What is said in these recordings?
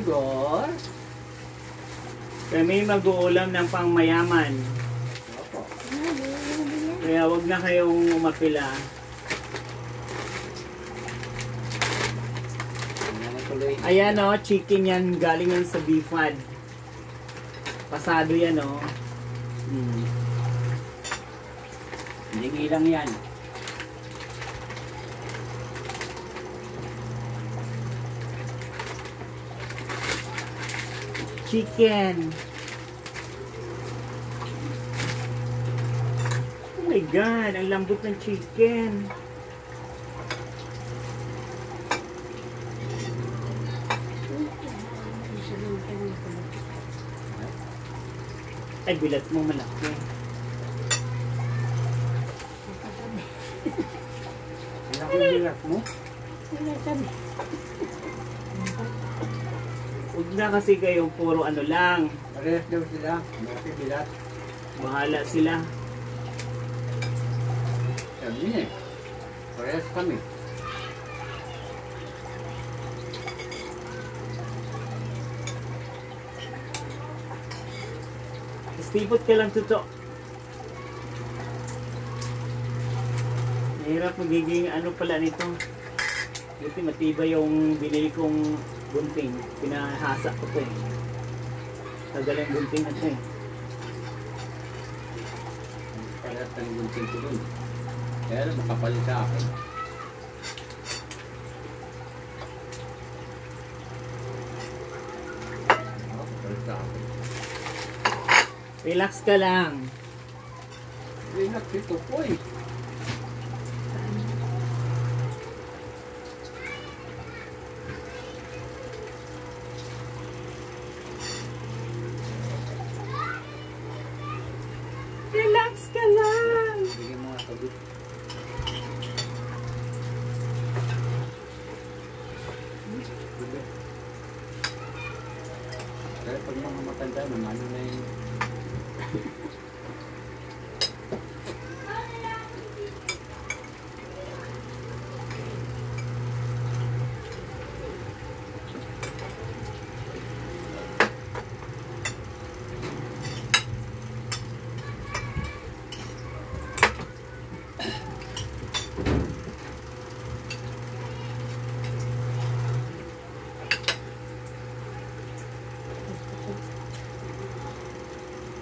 Igor. Kami mag-uulam ng pangmayaman. Opo. Kaya wag na kayong umapila. Ayan o, chicken yan. Galing yan sa beefad. Pasado yan o. Hindi lang yan. Chicken. Oh my God, ang lambot ng chicken. Ay, bilat mo malaki. Malaki yung bilat mo? Huwag na kasi kayong puro ano lang. Parehas daw sila. Malaki bilat. Bahala sila. Sabi niya eh. Parehas kami. Stipot ka lang tuto. Mahirap magiging ano pala nito. Buti matibay yung binili kong gunting. Pinahasa ko to eh. Tagal yung gunting na to eh. Parehas ng gunting ko dun. Kaya lang makapalit sa akin. Makapalit sa akin. Relax ka lang. Relax ito po eh. Relax ka lang. Bigyan mo nga tubig. Kaya pag mga matanda naman, ano na yung...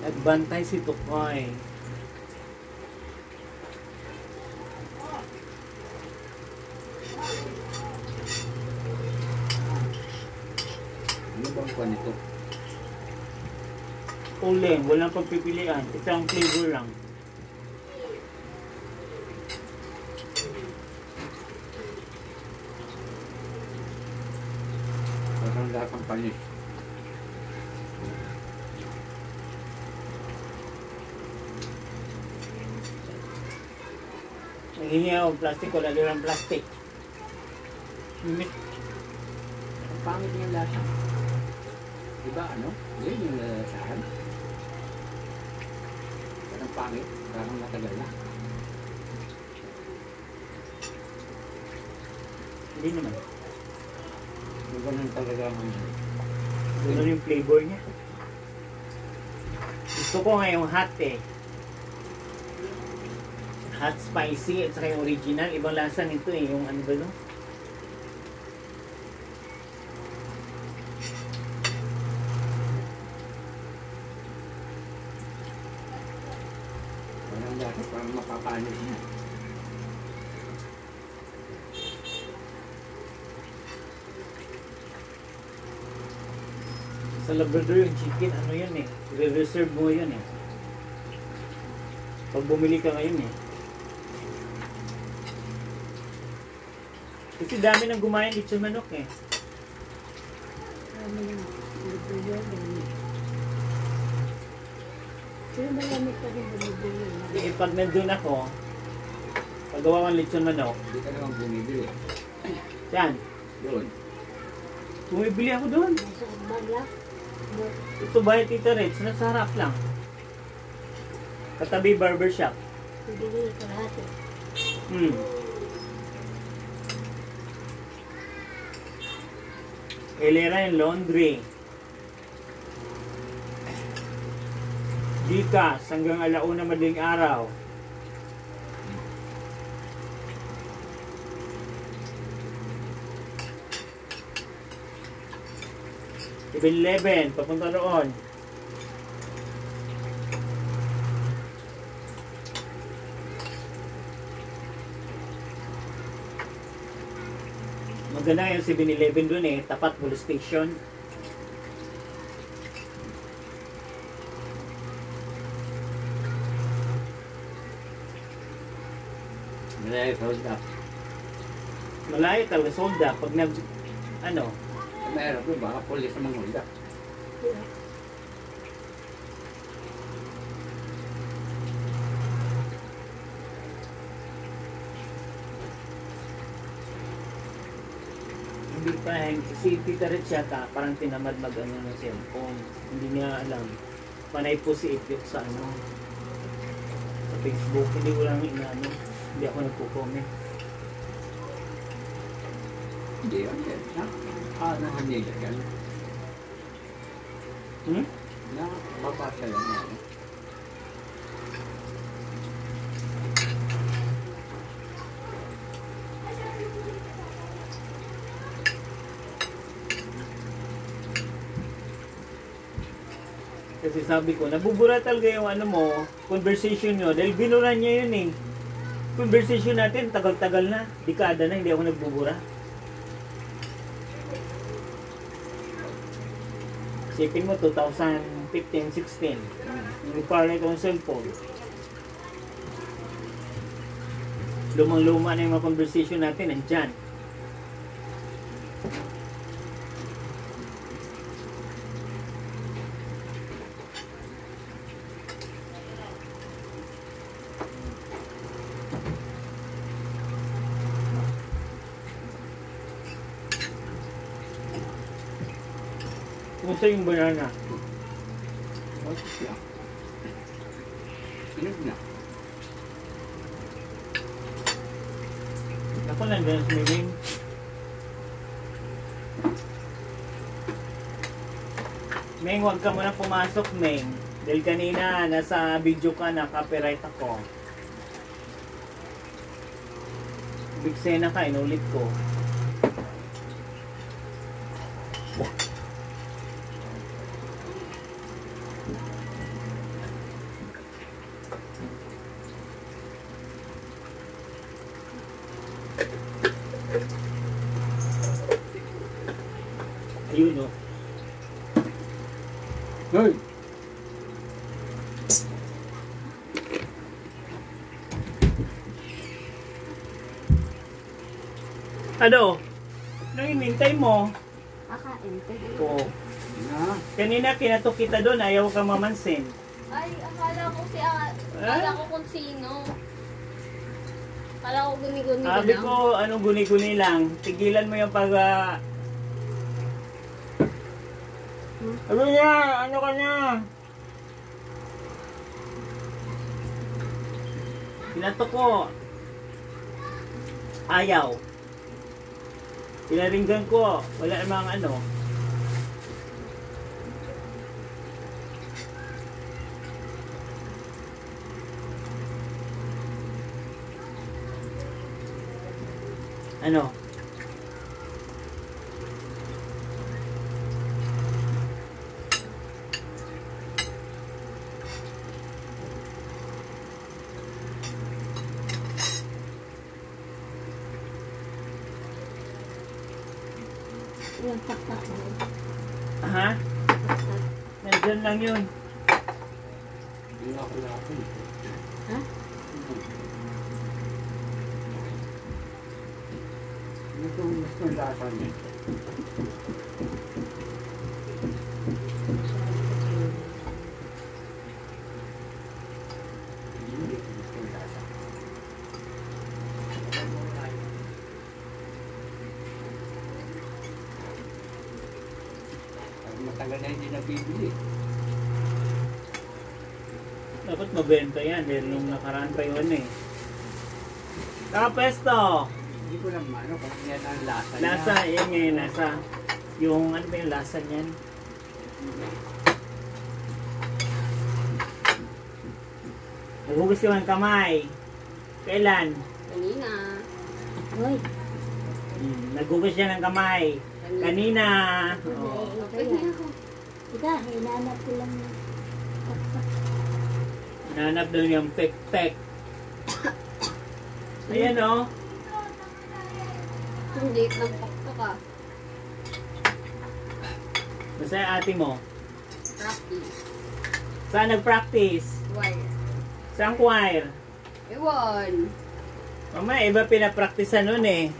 Nagbantay si Tukoy. Ano bang kuha nito? Uling, walang pagpipilian. Isang flavor lang. Parang lahat ng panis. Naghingi ako ng plastic, wala lang plastic. Limit. Ang pangit yung lasa. Diba ano? Yun yung lasahan. Parang pangit. Parang matagal na. Hindi naman. Yung ganun talaga ang... Ganun yung flavor niya. Gusto ko nga yung hot eh. Hot spicy at saka yung original. Ibang lasa nito eh. Yung ano ba no? Parang lasa. Parang mapapaalis na. Sa Labrador yung chicken, ano yun eh. Re-reserve mo yun eh. Pag bumili ka ngayon eh. Kasi dami nang gumayan lechon manok eh. Dami ng bumibili yan. Pero marami pa rin bumibili. Eh pag nandun ako, paggawa kong lechon manok, Hindi ka naman bumibili. yan. Doon. Bumibili ako doon. Nasa bala. Ito ba yung Tita Reds? Nasa harap lang. Katabi barbershop. Bibili ko lahat eh. Eliran Laundry. Gcash hanggang 1:00 madaling araw. Even papunta roon. Maganda yung 7-Eleven dun eh, tapat police station. Malayo, sold up. Malayo talaga sold up. Pag nag, ano, Meron po, baka pulis naman hulda. hindi pa, si Tita Rich yata, parang tinamad mag-ano ng cellphone. Hindi niya alam. Panay po si Ityok sa ano, sa Facebook. Hindi ko lang inaano. Hindi ako nagko-comment. Hindi yun. Nahanila yan. Babasa yan. Kasi sabi ko, nabubura talaga yung ano mo, conversation nyo. Dahil binura niya yun eh. Conversation natin, tagal-tagal na. Dekada na, hindi ako nagbubura. Isipin mo, 2015-16. Nag-parlay ko ng cellphone. Lumang-luma na yung mga conversation natin, nandyan. Kumusta yung banana? Bakit siya? Inog na. Ako nandiyan sa miling. Meng, huwag ka muna pumasok, Meng. Dahil kanina, nasa video ka na, copyright ako. Big Sena ka, inulit ko. Ayun, no? Hoy! Ano? Anong inintay mo? Kakain. Oo. Na. Kanina kinatok kita doon, ayaw ka mamansin. Ay, akala ko kung sino. Akala ko guni-guni ko Sabi lang. ko, anong guni-guni lang. Tigilan mo yung pag... Sabi niya, ano ka na? Kinatok ko. Ayaw. Pinaringgan ko. Wala namang ano. Ano? Yung taktak mo. Ha? Taktak. Nandyan lang yun. Hindi ako lapin. Ha? Gusto yung lasa niya. Hindi, gusto yung lasa. Matagal na hindi nabibili. Dapat mabenta yan dahil nung nakaraan pa yun eh. Kapesto! Hindi ko lang ano kung yan ang lasa niya. Lasa, yan nga yung lasa. Yung ano ba yung lasa niyan? Naghugas ka ng kamay. Kailan? Kanina. Hoy. Naghugas siya ng kamay. Kanina. Pwede na ako. Ika, hinanap ko lang yung pakpak. Nanap daw niyang pek-pek. Ayan o. Hindi, nagpakpak ka. Basta yung ate mo. Practice. Saan nag-practice? Wire. Saan choir? Ewan. Mama, iba pinapraktisan nun eh.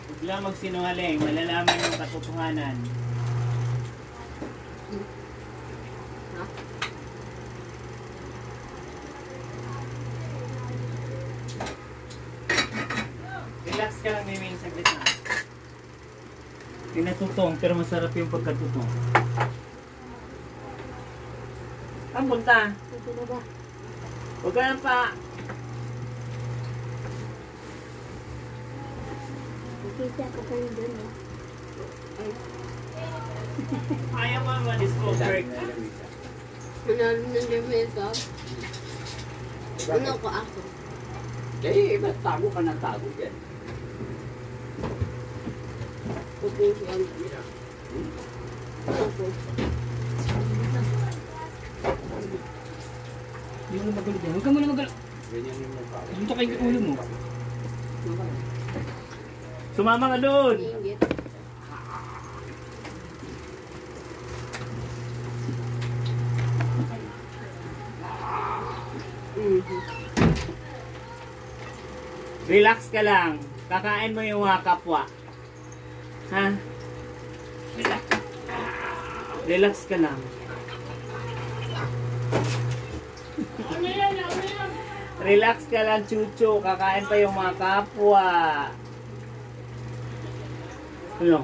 Huwag lang magsinungaling. Malalaman yung katotohanan. Ha? Relax ka lang, Miming, saglit na. Pinatutong, pero masarap yung pagkatutong. Ang punta. Ito na ba? Huwag ka lang pa. Nakita ko kayo doon eh. Ayaw mo ma-discover ka. Manalo ng lamesa. Ano ko ako? Eh, ba't tago ka ng tago dyan? Pupusiyan. Ako. Hindi mo na magulo dyan. Huwag ka muna magulo. Ganyan yung nagbago. Dito kayo yung ulo mo. Sumama ka doon. Ingit. Relax ka lang. Kakain mo yung mga kapwa. Ha? Relax ka lang. Relax ka lang, Chucho. Kakain pa yung mga kapwa. Ano?